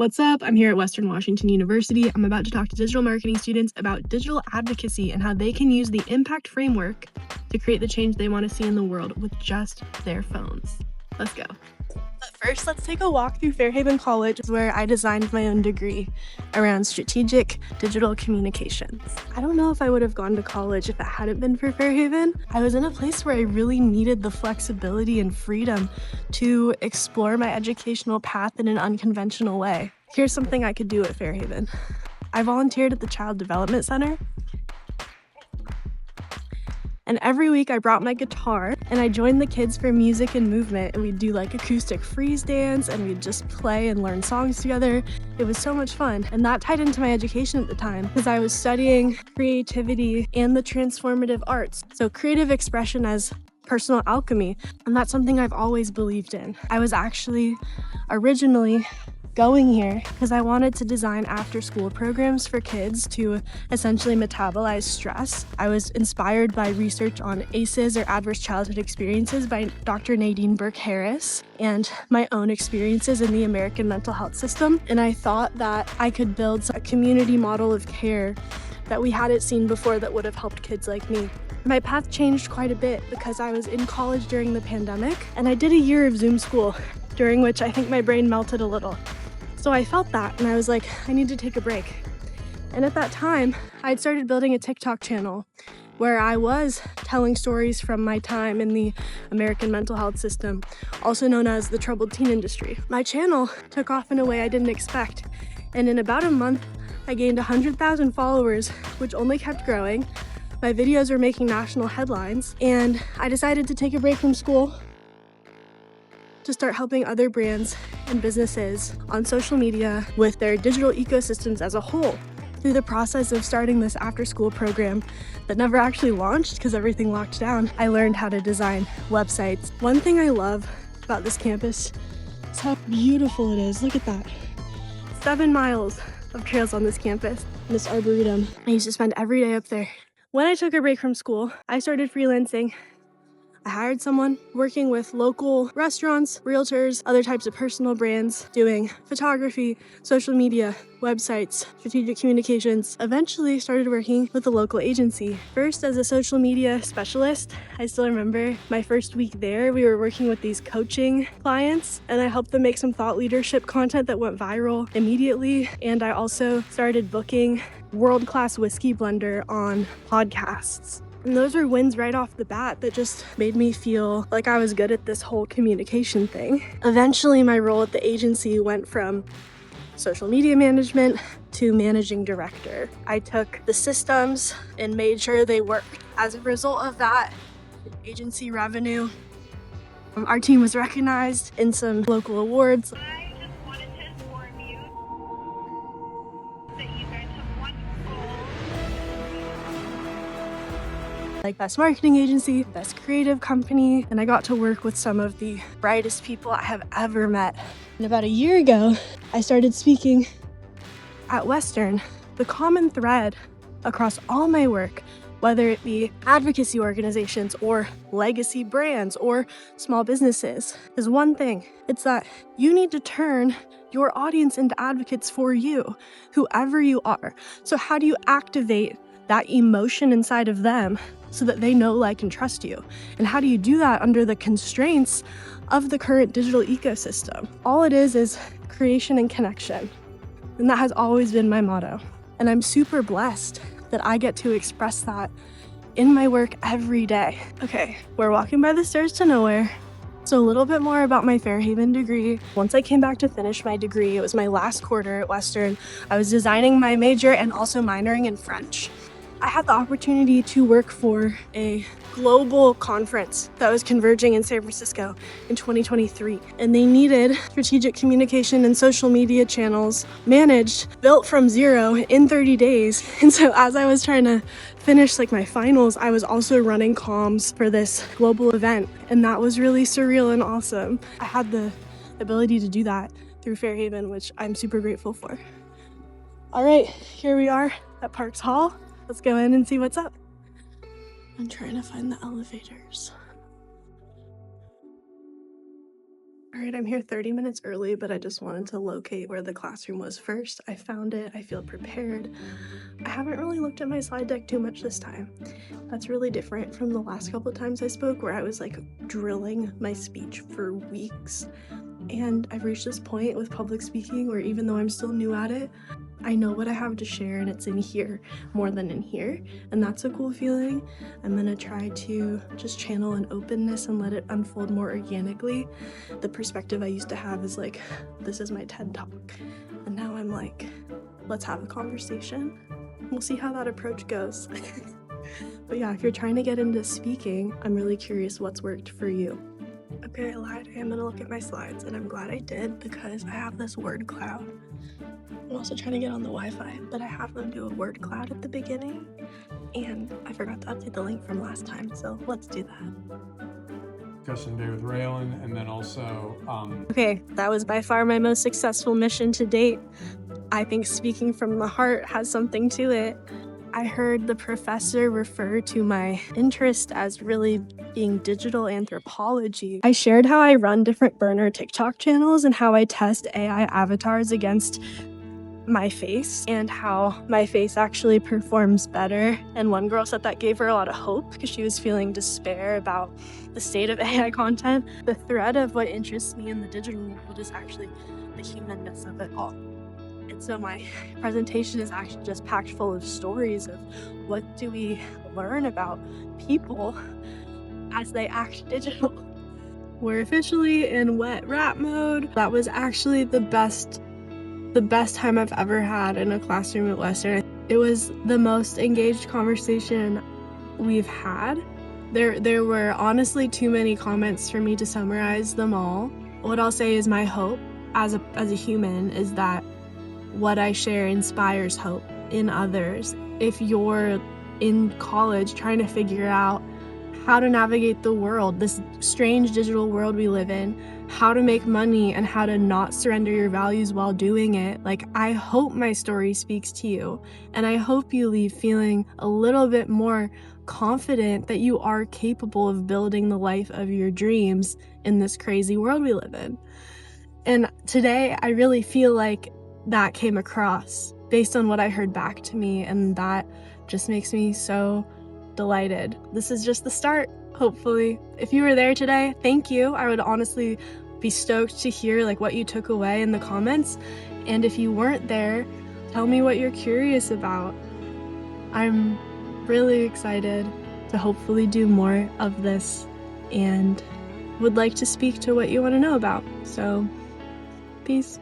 What's up? I'm here at Western Washington University. I'm about to talk to digital marketing students about digital advocacy and how they can use the impact framework to create the change they want to see in the world with just their phones. Let's go. But first, let's take a walk through Fairhaven College, where I designed my own degree around strategic digital communications. I don't know if I would have gone to college if it hadn't been for Fairhaven. I was in a place where I really needed the flexibility and freedom to explore my educational path in an unconventional way. Here's something I could do at Fairhaven. I volunteered at the Child Development Center. And every week I brought my guitar and I joined the kids for music and movement, and we'd do like acoustic freeze dance and we'd just play and learn songs together. It was so much fun, and that tied into my education at the time because I was studying creativity and the transformative arts. So creative expression as personal alchemy, and that's something I've always believed in. I was actually originally going here because I wanted to design after-school programs for kids to essentially metabolize stress. I was inspired by research on ACEs, or Adverse Childhood Experiences, by Dr. Nadine Burke-Harris, and my own experiences in the American mental health system. And I thought that I could build a community model of care that we hadn't seen before that would have helped kids like me. My path changed quite a bit because I was in college during the pandemic, and I did a year of Zoom school, during which I think my brain melted a little. So I felt that, and I was like, I need to take a break. And at that time, I'd started building a TikTok channel where I was telling stories from my time in the American mental health system, also known as the troubled teen industry. My channel took off in a way I didn't expect, and in about a month, I gained 100,000 followers, which only kept growing. My videos were making national headlines, and I decided to take a break from school to start helping other brands and businesses on social media with their digital ecosystems as a whole. Through the process of starting this after-school program that never actually launched because everything locked down, I learned how to design websites. One thing I love about this campus is how beautiful it is. Look at that. 7 miles of trails on this campus. This arboretum, I used to spend every day up there. When I took a break from school, I started freelancing. I hired someone working with local restaurants, realtors, other types of personal brands, doing photography, social media, websites, strategic communications. Eventually started working with a local agency. First as a social media specialist. I still remember my first week there, we were working with these coaching clients, and I helped them make some thought leadership content that went viral immediately. And I also started booking world-class whiskey blender on podcasts. And those were wins right off the bat that just made me feel like I was good at this whole communication thing. Eventually, my role at the agency went from social media management to managing director. I took the systems and made sure they worked. As a result of that, agency revenue, our team was recognized in some local awards. Like best marketing agency, best creative company, and I got to work with some of the brightest people I have ever met. And about a year ago, I started speaking at Western. The common thread across all my work, whether it be advocacy organizations or legacy brands or small businesses, is one thing. It's that you need to turn your audience into advocates for you, whoever you are. So how do you activate that emotion inside of them so that they know, like, and trust you? And how do you do that under the constraints of the current digital ecosystem? All it is creation and connection. And that has always been my motto. And I'm super blessed that I get to express that in my work every day. Okay, we're walking by the stairs to nowhere. So a little bit more about my Fairhaven degree. Once I came back to finish my degree, it was my last quarter at Western. I was designing my major and also minoring in French. I had the opportunity to work for a global conference that was converging in San Francisco in 2023. And they needed strategic communication and social media channels managed, built from zero in 30 days. And so as I was trying to finish like my finals, I was also running comms for this global event. And that was really surreal and awesome. I had the ability to do that through Fairhaven, which I'm super grateful for. All right, here we are at Parks Hall. Let's go in and see what's up. I'm trying to find the elevators. All right, I'm here 30 minutes early, but I just wanted to locate where the classroom was first. I found it. I feel prepared. I haven't really looked at my slide deck too much this time. That's really different from the last couple of times I spoke, where I was like drilling my speech for weeks. And I've reached this point with public speaking where even though I'm still new at it, I know what I have to share and it's in here more than in here. And that's a cool feeling. I'm gonna try to just channel an openness and let it unfold more organically. The perspective I used to have is like, this is my TED Talk. And now I'm like, let's have a conversation. We'll see how that approach goes. But yeah, if you're trying to get into speaking, I'm really curious what's worked for you. Okay, I lied. I am gonna look at my slides, and I'm glad I did because I have this word cloud. I'm also trying to get on the Wi-Fi, but I have them do a word cloud at the beginning, and I forgot to update the link from last time, so let's do that. Discussion day with Raylan, and then also Okay, that was by far my most successful mission to date. I think speaking from the heart has something to it. I heard the professor refer to my interest as really being digital anthropology. I shared how I run different burner TikTok channels and how I test AI avatars against my face and how my face actually performs better. And one girl said that gave her a lot of hope because she was feeling despair about the state of AI content. The thread of what interests me in the digital world is actually the humanness of it all. And so my presentation is actually just packed full of stories of what do we learn about people as they act digital. We're officially in wet rap mode. That was actually the best time I've ever had in a classroom at Western. It was the most engaged conversation we've had. There were honestly too many comments for me to summarize them all. What I'll say is my hope as a human is that what I share inspires hope in others. If you're in college trying to figure out how to navigate the world, this strange digital world we live in, how to make money and how to not surrender your values while doing it, like, I hope my story speaks to you, and I hope you leave feeling a little bit more confident that you are capable of building the life of your dreams in this crazy world we live in. And today I really feel like that came across based on what I heard back to me, and that just makes me so delighted. This is just the start, hopefully. If you were there today, thank you. I would honestly be stoked to hear like what you took away in the comments. And if you weren't there, tell me what you're curious about. I'm really excited to hopefully do more of this and would like to speak to what you want to know about. So, peace.